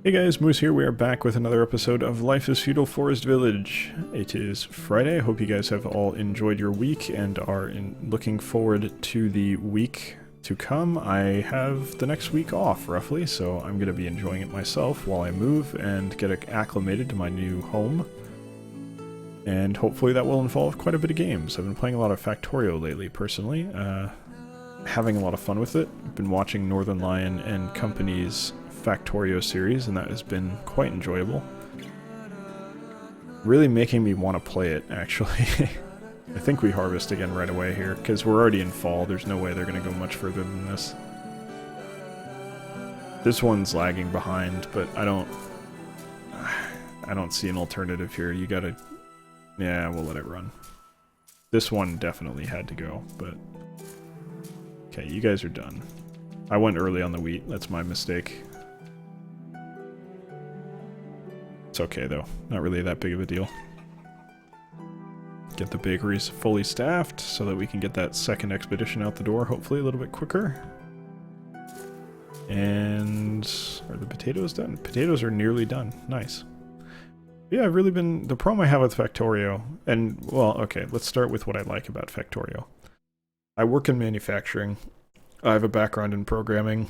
Hey guys, Moose here. We are back with another episode of Life is Feudal Forest Village. It is Friday. I hope you guys have all enjoyed your week and are looking forward to the week to come. I have the next week off, roughly, so I'm going to be enjoying it myself while I move and get acclimated to my new home. And hopefully that will involve quite a bit of games. I've been playing a lot of Factorio lately, personally. Having a lot of fun with it. I've been watching Northern Lion and Company's Factorio series, and that has been quite enjoyable. Really making me want to play it, actually. I think we harvest again right away here, because we're already in fall. There's no way they're going to go much further than this. This one's lagging behind, but I don't see an alternative here. You gotta... Yeah, we'll let it run. This one definitely had to go, but... Okay, you guys are done. I went early on the wheat. That's my mistake. It's okay, though. Not really that big of a deal. Get the bakeries fully staffed so that we can get that second expedition out the door, hopefully a little bit quicker. And are the potatoes done? Potatoes are nearly done. Nice. Yeah, I've really been... The problem I have with Factorio, and, well, okay, let's start with what I like about Factorio. I work in manufacturing. I have a background in programming.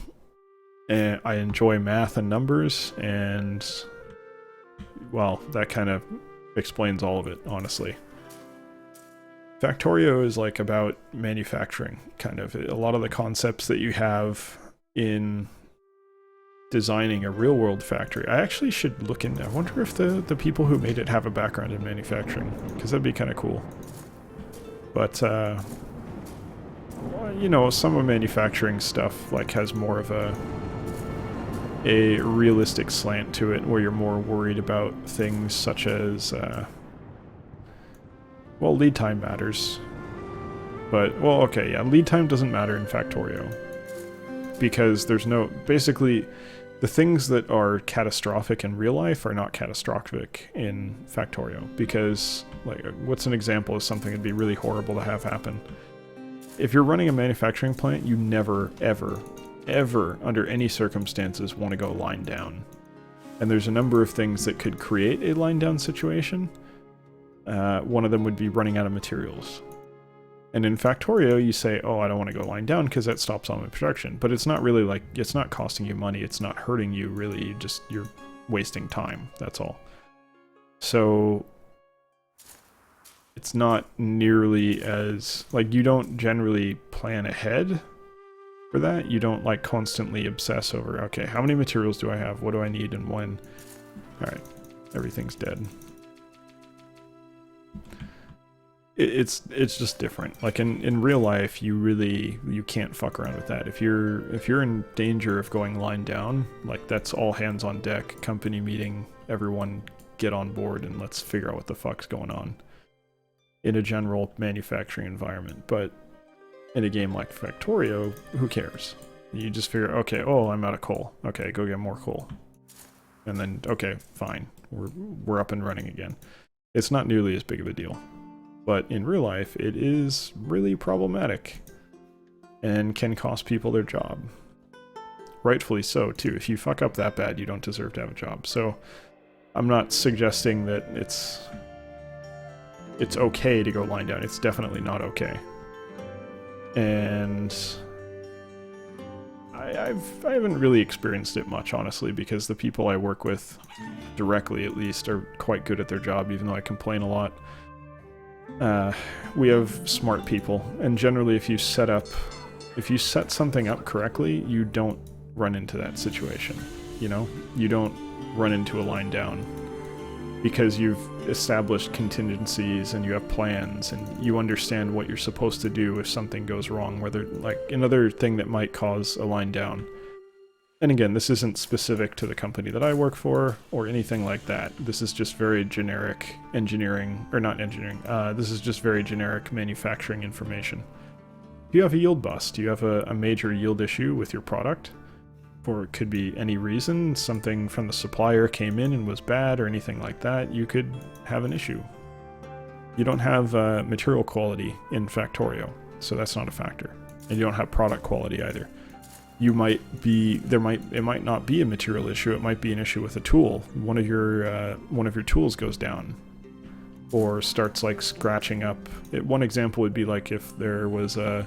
And I enjoy math and numbers, and... well, that kind of explains all of it, honestly. Factorio is like about manufacturing, kind of. A lot of the concepts that you have in designing a real-world factory. I actually should look in. I wonder if the people who made it have a background in manufacturing, because that'd be kind of cool. But, you know, some of manufacturing stuff like has more of a realistic slant to it, where you're more worried about things such as, well, lead time matters. But, well, okay, yeah, lead time doesn't matter in Factorio. Because there's no... Basically, the things that are catastrophic in real life are not catastrophic in Factorio. Because, like, what's an example of something that'd be really horrible to have happen? If you're running a manufacturing plant, you never, ever, under any circumstances, want to go line down. And there's a number of things that could create a line down situation. One of them would be running out of materials. And in Factorio, you say, oh, I don't want to go line down because that stops all my production. But it's not really like, it's not costing you money, it's not hurting you really, you're wasting time, that's all. So it's not nearly as, like, you don't generally plan ahead for that. You don't like constantly obsess over, okay, how many materials do I have, what do I need, and when. Alright, everything's dead. It's just different. Like in real life, you can't fuck around with that. If you're in danger of going line down, like, that's all hands on deck, company meeting, everyone get on board and let's figure out what the fuck's going on in a general manufacturing environment. But in a game like Factorio, who cares? You just figure, okay, oh, I'm out of coal. Okay, go get more coal. And then, okay, fine. We're up and running again. It's not nearly as big of a deal. But in real life, it is really problematic and can cost people their job. Rightfully so, too. If you fuck up that bad, you don't deserve to have a job. So I'm not suggesting that it's okay to go line down. It's definitely not okay. And I haven't really experienced it much, honestly, because the people I work with, directly at least, are quite good at their job, even though I complain a lot. We have smart people, and generally if you set something up correctly, you don't run into that situation, you know? You don't run into a line down, because you've established contingencies and you have plans and you understand what you're supposed to do if something goes wrong, whether, like, another thing that might cause a line down. And again, this isn't specific to the company that I work for or anything like that. This is just very generic engineering, or not engineering, this is just very generic manufacturing information. If you have a yield bust, you have a major yield issue with your product, or it could be any reason, something from the supplier came in and was bad or anything like that, you could have an issue. You don't have material quality in Factorio, so that's not a factor. And you don't have product quality either. you might be it might not be a material issue. It might be an issue with a tool. One of your tools goes down, or starts like scratching up. One example would be like if there was a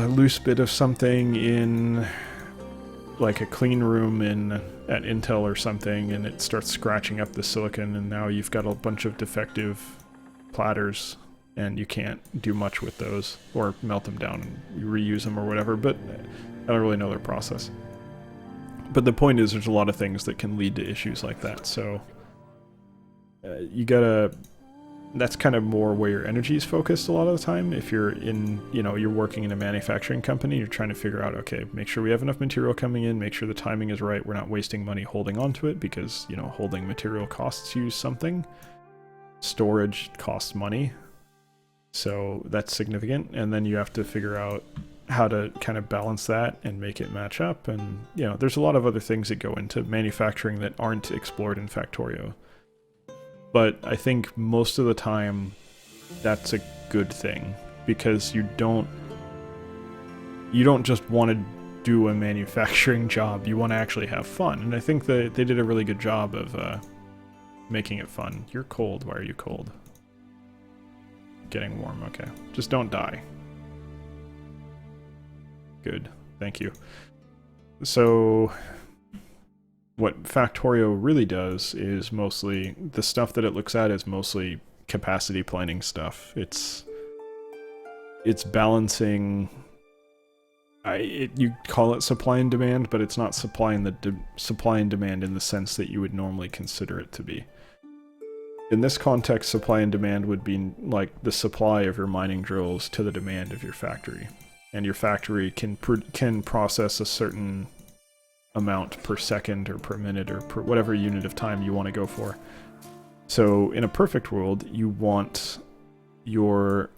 loose bit of something in like a clean room at Intel or something, and it starts scratching up the silicon, and now you've got a bunch of defective platters, and you can't do much with those, or melt them down and reuse them or whatever, but I don't really know their process. But the point is, there's a lot of things that can lead to issues like that, so you gotta... That's kind of more where your energy is focused a lot of the time. If you're in, you're working in a manufacturing company, you're trying to figure out, okay, make sure we have enough material coming in, make sure the timing is right, we're not wasting money holding on to it, because, holding material costs you something. Storage costs money. So that's significant. And then you have to figure out how to kind of balance that and make it match up. And, there's a lot of other things that go into manufacturing that aren't explored in Factorio. But I think most of the time that's a good thing, because you don't just want to do a manufacturing job, you want to actually have fun. And I think that they did a really good job of making it fun. You're cold. Why are you cold? Getting warm. Okay. Just don't die. Good. Thank you. So what Factorio really does is mostly, the stuff that it looks at is mostly capacity planning stuff. It's balancing, you call it supply and demand, but it's not supplying the supply and demand in the sense that you would normally consider it to be. In this context, supply and demand would be like the supply of your mining drills to the demand of your factory. And your factory can process a certain amount per second or per minute or per whatever unit of time you want to go for. So in a perfect world, you want your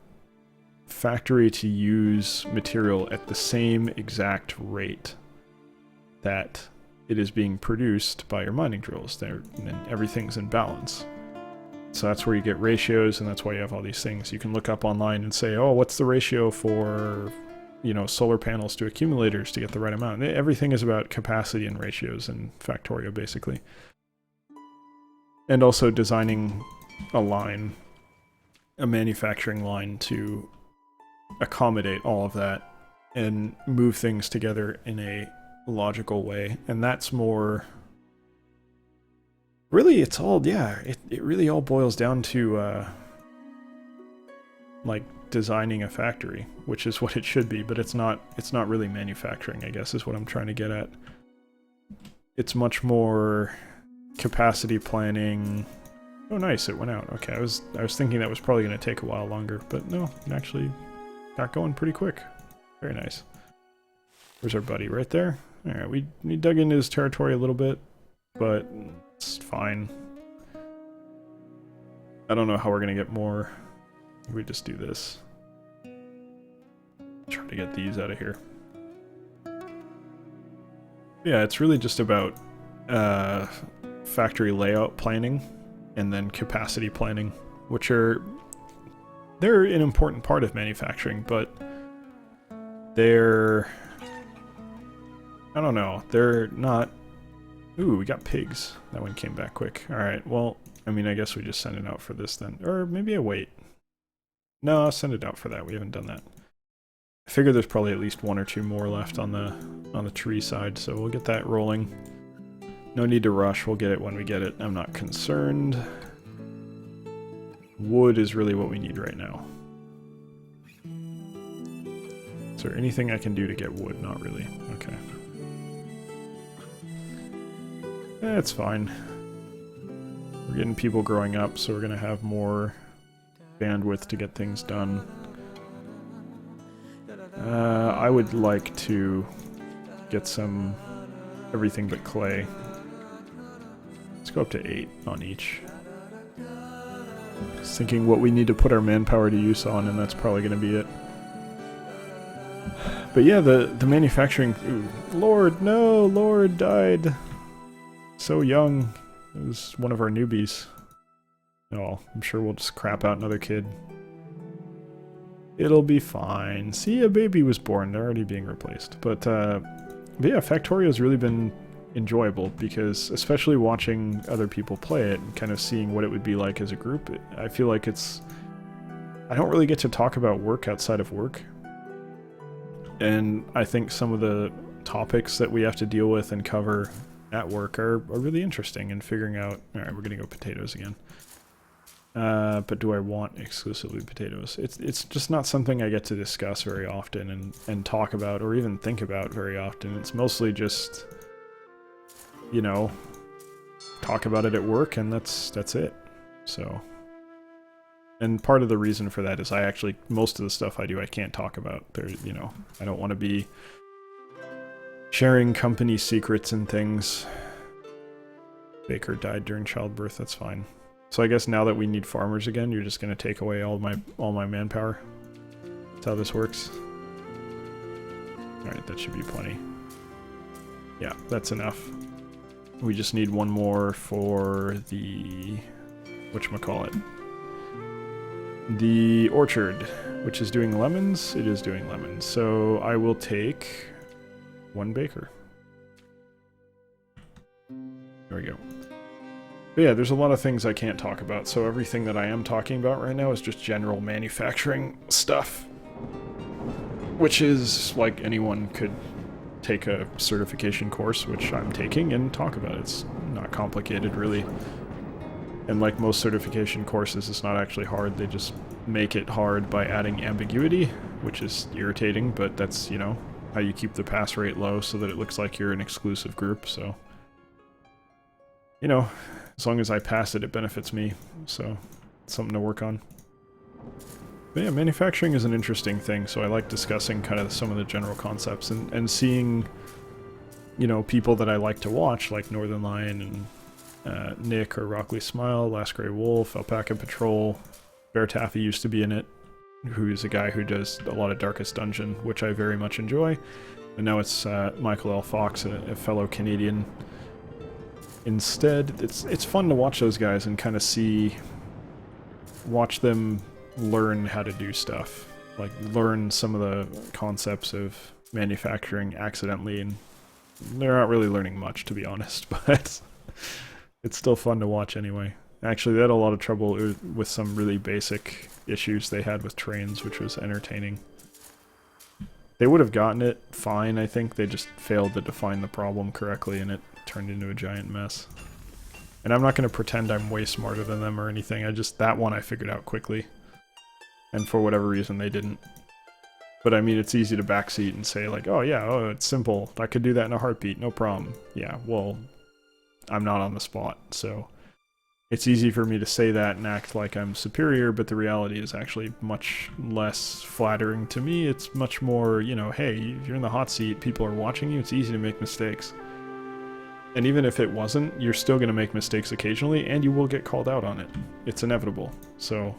factory to use material at the same exact rate that it is being produced by your mining drills. And everything's in balance. So that's where you get ratios, and that's why you have all these things. You can look up online and say, oh, what's the ratio for solar panels to accumulators to get the right amount. Everything is about capacity and ratios in Factorio, basically. And also designing a manufacturing line to accommodate all of that and move things together in a logical way. And that's more... Really, it's all, it really all boils down to, like, designing a factory, which is what it should be, but it's not really manufacturing, I guess, is what I'm trying to get at. It's much more capacity planning. Oh, nice, it went out. Okay, I was thinking that was probably going to take a while longer, but no, it actually got going pretty quick. Very nice. There's our buddy right there. Alright, we dug into his territory a little bit, but it's fine. I don't know how we're going to get more. We just do this. Try to get these out of here. Yeah, it's really just about factory layout planning and then capacity planning, which they're an important part of manufacturing, but I don't know, they're not... Ooh, we got pigs. That one came back quick. Alright, well, I mean, I guess we just send it out for this then. Or maybe I wait. No, I'll send it out for that. We haven't done that. I figure there's probably at least one or two more left on the tree side, so we'll get that rolling. No need to rush. We'll get it when we get it. I'm not concerned. Wood is really what we need right now. Is there anything I can do to get wood? Not really. Okay. It's fine. We're getting people growing up, so we're going to have more bandwidth to get things done. I would like to get some everything but clay. Let's go up to 8 on each. Just thinking what we need to put our manpower to use on, and that's probably going to be it. But yeah, the manufacturing... Ooh, Lord, no! Lord died so young. It was one of our newbies. Oh, I'm sure we'll just crap out another kid. It'll be fine. See, a baby was born. They're already being replaced. But yeah, Factorio's really been enjoyable because, especially watching other people play it and kind of seeing what it would be like as a group, I feel like it's... I don't really get to talk about work outside of work. And I think some of the topics that we have to deal with and cover at work are really interesting, and figuring out... Alright, we're gonna go potatoes again. But do I want exclusively potatoes? It's just not something I get to discuss very often and talk about or even think about very often. It's mostly just, you know, talk about it at work, and that's it. So, and part of the reason for that is I actually, most of the stuff I do I can't talk about. There, you know, I don't want to be sharing company secrets and things. Baker died during childbirth, that's fine. So I guess now that we need farmers again, you're just gonna take away all my manpower. That's how this works. Alright, that should be plenty. Yeah, that's enough. We just need one more for the... whatchamacallit? The orchard, which is doing lemons. It is doing lemons. So I will take one baker. There we go. But yeah, there's a lot of things I can't talk about, so everything that I am talking about right now is just general manufacturing stuff. Which is, like, anyone could take a certification course, which I'm taking, and talk about it. It's not complicated, really. And like most certification courses, it's not actually hard. They just make it hard by adding ambiguity, which is irritating, but that's, you know, how you keep the pass rate low so that it looks like you're an exclusive group, so... You know, as long as I pass it, it benefits me, so it's something to work on. But yeah, manufacturing is an interesting thing, so I like discussing kind of some of the general concepts and seeing, you know, people that I like to watch, like Northern Lion and Nick or Rockley Smile, Last Grey Wolf, Alpaca Patrol. Bear Taffy used to be in it, who's a guy who does a lot of Darkest Dungeon, which I very much enjoy. And now it's Michael L. Fox, a fellow Canadian. Instead, it's fun to watch those guys and kind of watch them learn how to do stuff. Like, learn some of the concepts of manufacturing accidentally, and they're not really learning much, to be honest, but it's still fun to watch anyway. Actually, they had a lot of trouble with some really basic issues they had with trains, which was entertaining. They would have gotten it fine, I think. They just failed to define the problem correctly, and it turned into a giant mess. And I'm not going to pretend I'm way smarter than them or anything. That one I figured out quickly. And for whatever reason, they didn't. But I mean, it's easy to backseat and say, like, oh yeah, oh, it's simple. I could do that in a heartbeat, no problem. Yeah, well, I'm not on the spot, so... It's easy for me to say that and act like I'm superior, but the reality is actually much less flattering to me. It's much more, you know, hey, if you're in the hot seat, people are watching you, it's easy to make mistakes. And even if it wasn't, you're still going to make mistakes occasionally, and you will get called out on it. It's inevitable. So,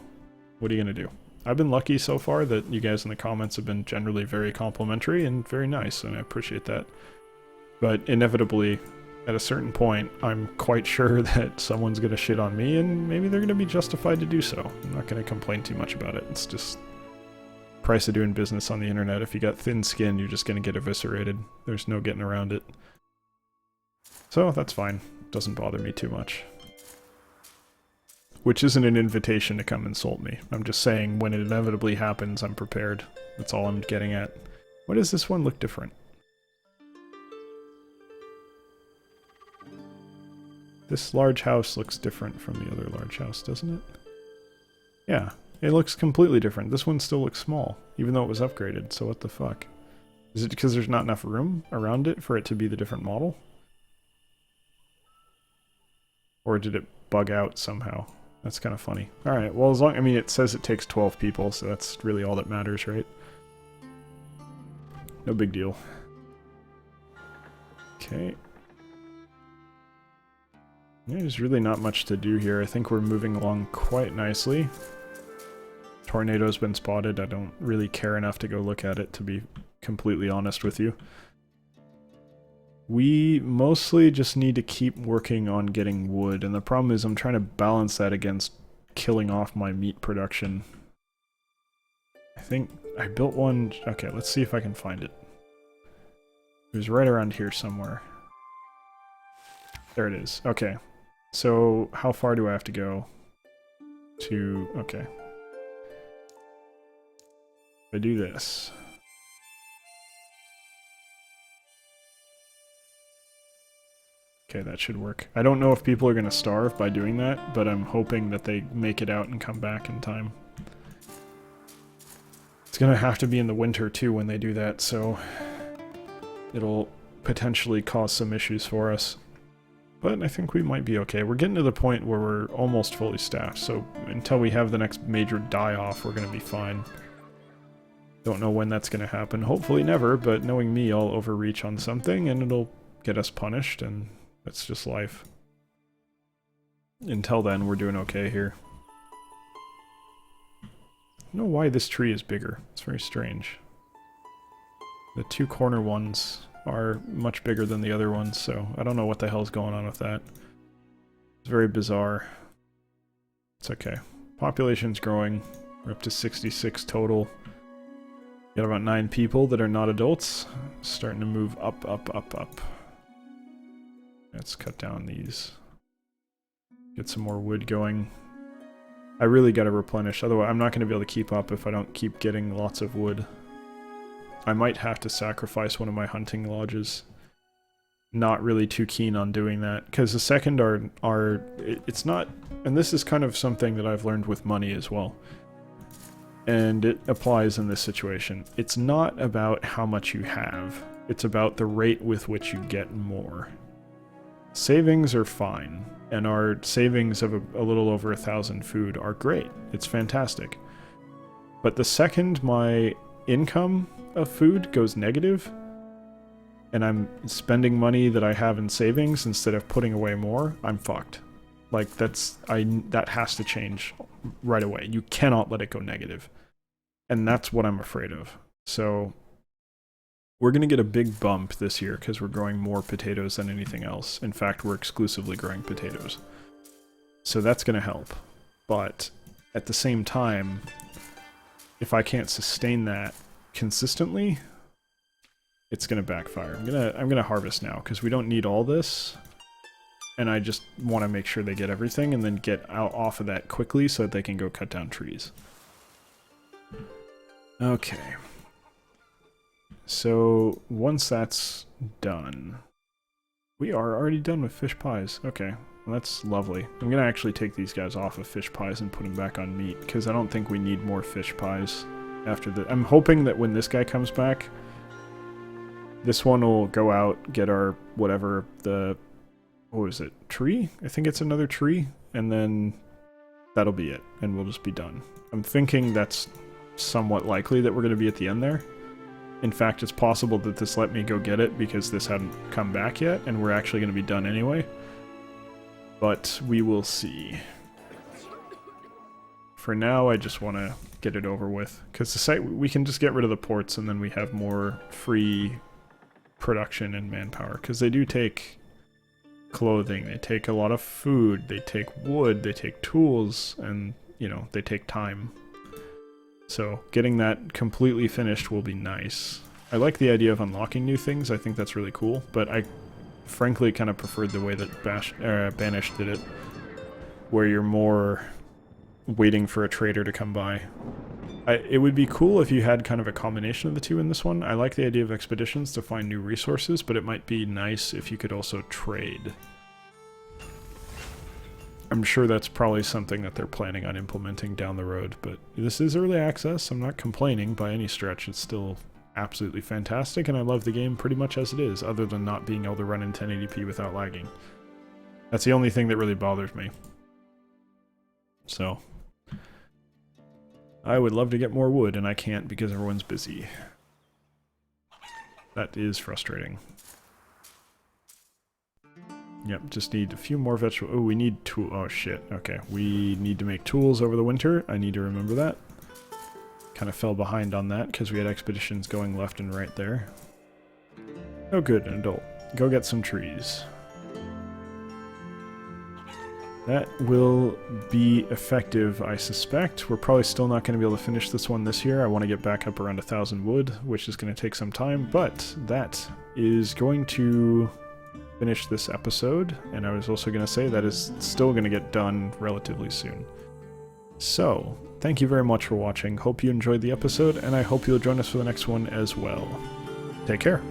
what are you going to do? I've been lucky so far that you guys in the comments have been generally very complimentary and very nice, and I appreciate that. But inevitably, at a certain point, I'm quite sure that someone's going to shit on me, and maybe they're going to be justified to do so. I'm not going to complain too much about it. It's just price of doing business on the internet. If you got thin skin, you're just going to get eviscerated. There's no getting around it. So that's fine. Doesn't bother me too much. Which isn't an invitation to come insult me. I'm just saying when it inevitably happens, I'm prepared. That's all I'm getting at. Why does this one look different? This large house looks different from the other large house, doesn't it? Yeah, it looks completely different. This one still looks small, even though it was upgraded, so what the fuck? Is it because there's not enough room around it for it to be the different model? Or did it bug out somehow? That's kind of funny. Alright, well, I mean, it says it takes 12 people, so that's really all that matters, right? No big deal. Okay. Yeah, there's really not much to do here. I think we're moving along quite nicely. Tornado's been spotted. I don't really care enough to go look at it, to be completely honest with you. We mostly just need to keep working on getting wood, and the problem is I'm trying to balance that against killing off my meat production. I think I built one. Okay, let's see if I can find it. It was right around here somewhere. There it is. Okay. So how far do I have to go to... Okay. If I do this... Okay, that should work. I don't know if people are going to starve by doing that, but I'm hoping that they make it out and come back in time. It's going to have to be in the winter too when they do that, so it'll potentially cause some issues for us. But I think we might be okay. We're getting to the point where we're almost fully staffed, so until we have the next major die-off, we're going to be fine. Don't know when that's going to happen. Hopefully never, but knowing me, I'll overreach on something and it'll get us punished, and that's just life. Until then, we're doing okay here. I don't know why this tree is bigger. It's very strange. The two corner ones are much bigger than the other ones, so I don't know what the hell's going on with that. It's very bizarre. It's okay. Population's growing. We're up to 66 total. Got about 9 people that are not adults. Starting to move up, up, up, up. Let's cut down these. Get some more wood going. I really gotta replenish, otherwise I'm not gonna be able to keep up if I don't keep getting lots of wood. I might have to sacrifice one of my hunting lodges. Not really too keen on doing that, because the second it's not, and this is kind of something that I've learned with money as well. And it applies in this situation. It's not about how much you have, it's about the rate with which you get more. Savings are fine, and our savings of a little over 1,000 food are great. It's fantastic. But the second my income of food goes negative, and I'm spending money that I have in savings instead of putting away more, I'm fucked. Like, that has to change right away. You cannot let it go negative. And that's what I'm afraid of. So we're going to get a big bump this year because we're growing more potatoes than anything else. In fact, we're exclusively growing potatoes. So that's going to help. But at the same time, if I can't sustain that consistently, it's going to backfire. I'm gonna harvest now because we don't need all this. And I just want to make sure they get everything and then get out off of that quickly so that they can go cut down trees. Okay. So once that's done, we are already done with fish pies. Okay, well, that's lovely. I'm gonna actually take these guys off of fish pies and put them back on meat because I don't think we need more fish pies after the. I'm hoping that when this guy comes back, this one will go out, get our whatever the. What is it? Tree? I think it's another tree, and then that'll be it, and we'll just be done. I'm thinking that's somewhat likely that we're going to be at the end there. In fact, it's possible that this let me go get it because this hadn't come back yet, and we're actually going to be done anyway. But we will see. For now, I just want to get it over with, because the site, we can just get rid of the ports, and then we have more free production and manpower, because they do take clothing, they take a lot of food, they take wood, they take tools, and, you know, they take time. So getting that completely finished will be nice. I like the idea of unlocking new things, I think that's really cool, but I frankly kind of preferred the way that Banished did it, where you're more waiting for a trader to come by. It would be cool if you had kind of a combination of the two in this one. I like the idea of expeditions to find new resources, but it might be nice if you could also trade. I'm sure that's probably something that they're planning on implementing down the road, but this is early access. I'm not complaining by any stretch. It's still absolutely fantastic, and I love the game pretty much as it is, other than not being able to run in 1080p without lagging. That's the only thing that really bothers me. So I would love to get more wood, and I can't because everyone's busy. That is frustrating. Yep, just need a few more vegetables. Oh, we need tool. Oh, shit. Okay, we need to make tools over the winter. I need to remember that. Kind of fell behind on that because we had expeditions going left and right there. Oh, good, an adult. Go get some trees. that will be effective, I suspect. We're probably still not going to be able to finish this one this year. I want to get back up around 1,000 wood, which is going to take some time, but that is going to finish this episode, and I was also going to say that is still going to get done relatively soon. So, thank you very much for watching. Hope you enjoyed the episode, and I hope you'll join us for the next one as well. Take care.